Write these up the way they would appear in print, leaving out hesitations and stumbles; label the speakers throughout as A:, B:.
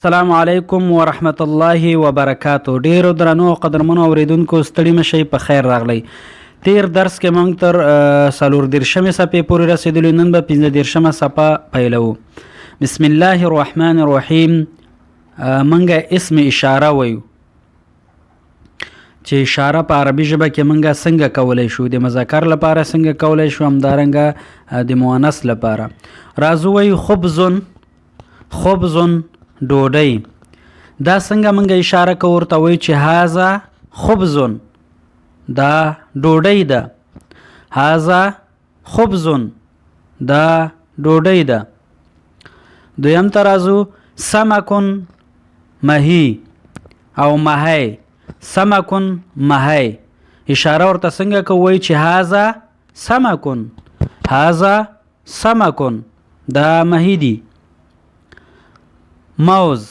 A: السلام علیکم ورحمت الله وبرکاتو. ډیرو درنو او قدرمنو اوریدونکو ستړي مشئ، په خیر راغلی. تیر درس کې موږ تر 14 صفحې پورې رسیدلو، نن به 15 صفحه پیلوو. بسم الله الرحمن الرحیم. موږ اسم اشاره وایو چې اشاره په عربي ژبه کې موږ څنګه کولی شو، د مذکر لپاره څنګه کولی شو، همدارنګه د مؤنث لپاره. راځو وایو خبزن، خبزن ډوډۍ. دا څنګه موږ اشاره کوو، ورته وایو چې هذا خبزن، دا ډوډۍ ده. هذا خبزن، دا ډوډۍ ده. دویم ته راځو سمکن، مهی او مهی. سمکن مهی اشاره ورته څنګه کوو، وایو چې هذا سمکن، هذا سمکن، دا مهی دی. موز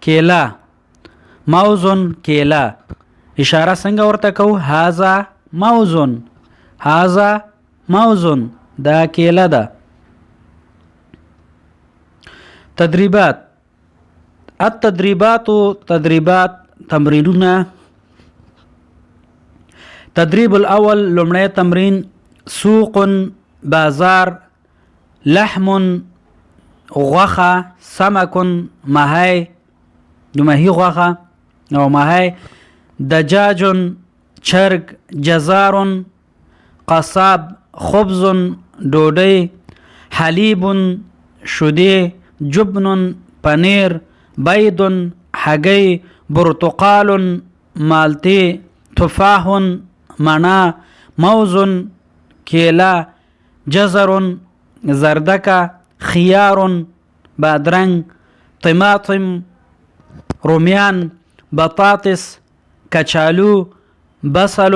A: کیلا، موزن کیلا اشاره څنګه ورته کوو، هذا موزن، هذا موزن، دا کیلا ده. تدریبات. التدریبات، تدریبات تمرینونه. تدریب الاول لومړی تمرین، سوق بازار، لحم غوښه، سمکن مهی، د مهی غوښه او مهی، دجاجن چرګ، جزارن قصاب، خبزن ډوډۍ، حلیبن شیدې، جبنن پنیر، بیدن هګۍ، برتقالن مالټې، تفاحن مڼه، موزن کیله، جزرن زردکه، خيار بادرنګ، طماطم رومیان، بطاطس کچالو، بصل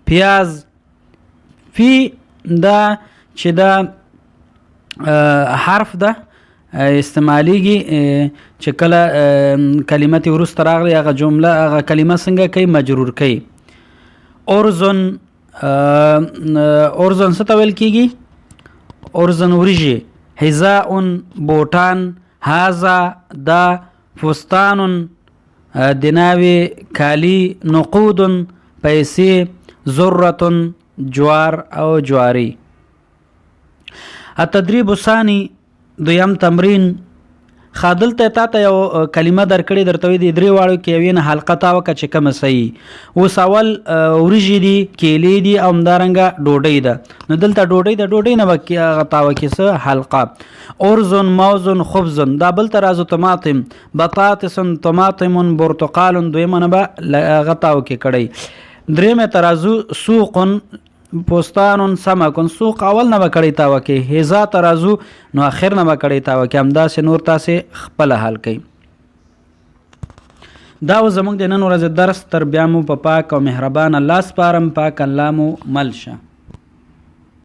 A: پیاز. فی دا چې دا حرف ده استعمالیږي چې کله کلمه تی وروسته راغلی، هغه جمله هغه کلمه څنګه کوي، مجرور کوي. ارزن، ارزن څه ته ویل کیږي، ارزن وریجې. حذاء بوټان، هذا دا فستان دناوی کالی، نقود پیسې، ذره جوار او جواری. التدریب الثانی دویم تمرین. خادلته تا ته یو کلمه درکړې، درته وي د درې واړو کې یوې نه حلقه تاوکه چې کومه صحیح. اوس اول وریجې دي، کیلې دي او همدارنګه ډوډۍ ده. نو دلته ډوډۍ ده، ډوډۍ نه به تاوکې څه حلقه. ارزن، موزن، خبزن. دا بل ته راځو طماطم، بطاطسن، طماطمن، برتقالن، دویمه نه به هغه تاوکې کړی. درېمه ته راځو سوقن، پوستانون، سمکن. سوق اول نه به کړی تاوکې. هزا ته راځو نو اخر نه به کړی تاوکې. همداسې نور تاسې خپله حل کوئ. دا و زموږ د نن ورځې درس. تر بیا مو په پاک او مهربان الله سپارم. پاک الله مو مل شه.